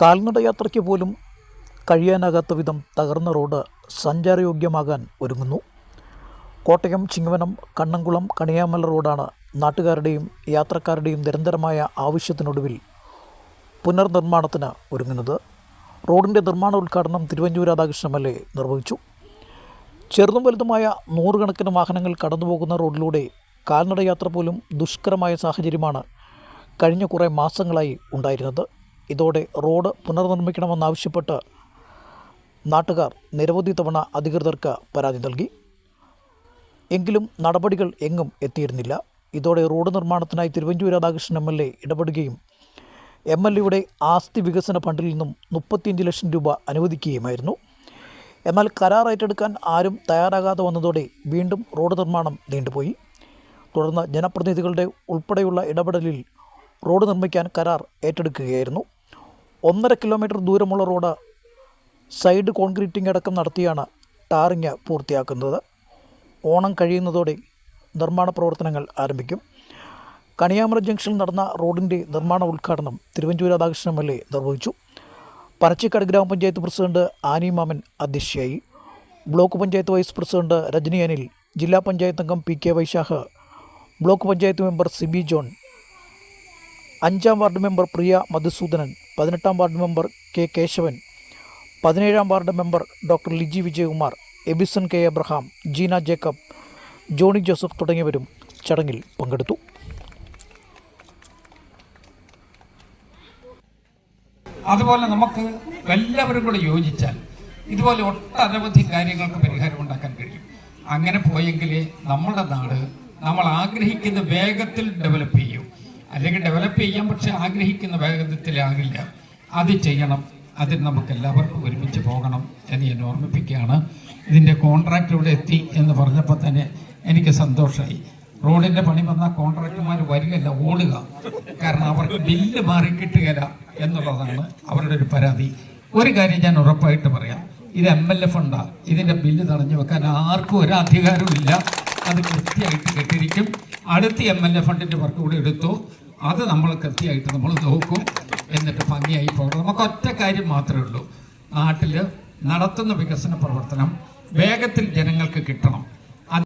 കാൽനടയാത്രയ്ക്ക് പോലും കഴിയാനാകാത്ത വിധം തകർന്ന റോഡ് സഞ്ചാരയോഗ്യമാകാൻ ഒരുങ്ങുന്നു. കോട്ടയം ചിങ്ങവനം കണ്ണംകുളം കണിയാമല റോഡാണ് നാട്ടുകാരുടെയും യാത്രക്കാരുടെയും നിരന്തരമായ ആവശ്യത്തിനൊടുവിൽ പുനർനിർമ്മാണത്തിന് ഒരുങ്ങുന്നത്. റോഡിൻ്റെ നിർമ്മാണ ഉദ്ഘാടനം തിരുവഞ്ചൂർ രാധാകൃഷ്ണൻ എം.എൽ.എ. നിർവഹിച്ചു. ചെറുതും വലുതുമായ നൂറുകണക്കിന് വാഹനങ്ങൾ കടന്നുപോകുന്ന റോഡിലൂടെ കാൽനടയാത്ര പോലും ദുഷ്കരമായ സാഹചര്യമാണ് കഴിഞ്ഞ കുറേ മാസങ്ങളായി ഉണ്ടായിരുന്നത്. ഇതോടെ റോഡ് പുനർനിർമ്മിക്കണമെന്നാവശ്യപ്പെട്ട് നാട്ടുകാർ നിരവധി തവണ അധികൃതർക്ക് പരാതി നൽകി. എങ്കിലും നടപടികൾ എങ്ങും എത്തിയിരുന്നില്ല. ഇതോടെ റോഡ് നിർമ്മാണത്തിനായി തിരുവഞ്ചൂർ രാധാകൃഷ്ണൻ എം.എൽ.എ. ഇടപെടുകയും എം.എൽ.എയുടെ ആസ്തി വികസന ഫണ്ടിൽ നിന്നും 35 ലക്ഷം രൂപ അനുവദിക്കുകയുമായിരുന്നു. എന്നാൽ കരാർ ഏറ്റെടുക്കാൻ ആരും തയ്യാറാകാതെ വന്നതോടെ വീണ്ടും റോഡ് നിർമ്മാണം നീണ്ടുപോയി. തുടർന്ന് ജനപ്രതിനിധികളുടെ ഉൾപ്പെടെയുള്ള ഇടപെടലിൽ റോഡ് നിർമ്മിക്കാൻ കരാർ ഏറ്റെടുക്കുകയായിരുന്നു. 1.5 കിലോമീറ്റർ ദൂരമുള്ള റോഡ് സൈഡ് കോൺക്രീറ്റിംഗ് അടക്കം നടത്തിയാണ് ടാറിങ് പൂർത്തിയാക്കുന്നത്. ഓണം കഴിയുന്നതോടെ നിർമ്മാണ പ്രവർത്തനങ്ങൾ ആരംഭിക്കും. കണിയാമല ജംഗ്ഷനിൽ നടന്ന റോഡിൻ്റെ നിർമ്മാണ ഉദ്ഘാടനം തിരുവഞ്ചൂർ രാധാകൃഷ്ണൻ എം.എൽ.എ. നിർവഹിച്ചു. പനച്ചിക്കാട് ഗ്രാമപഞ്ചായത്ത് പ്രസിഡന്റ് ആനി മാമൻ അധ്യക്ഷയായി. Block panchayat vice president Rajani Anil, ജില്ലാ പഞ്ചായത്ത് അംഗം P K. Vaishakh, block panchayat member Sibi John, 5ാം വാർഡ് മെമ്പർ പ്രിയ മധുസൂദനൻ, 18ാം വാർഡ് മെമ്പർ കെ. കേശവൻ, 17ാം ward member doctor Liji Vijayakumar, Ebison K. Abraham, Jeena Jacob, Johnny Joseph തുടങ്ങിയവരും ചടങ്ങിൽ പങ്കെടുത്തു. അതുപോലെ നമുക്ക് എല്ലാവരും കൂടെ യോജിച്ചാൽ ഇതുപോലെ ഒട്ടനവധി കാര്യങ്ങൾക്ക് പരിഹാരം ഉണ്ടാക്കാൻ കഴിയും. അങ്ങനെ പോയെങ്കിലേ നമ്മുടെ നാട് നമ്മൾ ആഗ്രഹിക്കുന്ന വേഗത്തിൽ ഡെവലപ്പ് ചെയ്യും. അല്ലെങ്കിൽ ഡെവലപ്പ് ചെയ്യാം, പക്ഷെ ആഗ്രഹിക്കുന്ന വേഗത്തിലാകില്ല. അത് ചെയ്യണം. അതിന് നമുക്ക് എല്ലാവർക്കും ഒരുമിച്ച് പോകണം എന്ന് ഞാൻ ഓർമ്മിപ്പിക്കുകയാണ്. ഇതിൻ്റെ കോൺട്രാക്റ്റ് ഇവിടെ എത്തി എന്ന് പറഞ്ഞപ്പോൾ തന്നെ എനിക്ക് സന്തോഷമായി. റോഡിൻ്റെ പണി വന്നാൽ കോൺട്രാക്ടർമാർ വരികയല്ല, ഓടുക. കാരണം അവർക്ക് ബില്ല് മാറി കിട്ടുകയില്ല എന്നുള്ളതാണ് അവരുടെ ഒരു പരാതി. ഒരു കാര്യം ഞാൻ ഉറപ്പായിട്ട് പറയാം, ഇത് എം.എൽ.എ. ഫണ്ടാണ്. ഇതിൻ്റെ ബില്ല് തടഞ്ഞു വെക്കാൻ ആർക്കും ഒരു അധികാരവും ഇല്ല. അത് കൃത്യമായിട്ട് കെട്ടിരിക്കും. അടുത്ത എം.എൽ.എ. ഫണ്ടിൻ്റെ വർക്ക് കൂടെ എടുത്തു. അത് നമ്മൾ കൃത്യമായിട്ട് നമ്മൾ നോക്കും. എന്നിട്ട് ഭംഗിയായി പോകണം. നമുക്ക് ഒറ്റ കാര്യം മാത്രമേ ഉള്ളൂ, നാട്ടിൽ നടത്തുന്ന വികസന പ്രവർത്തനം വേഗത്തിൽ ജനങ്ങൾക്ക് കിട്ടണം.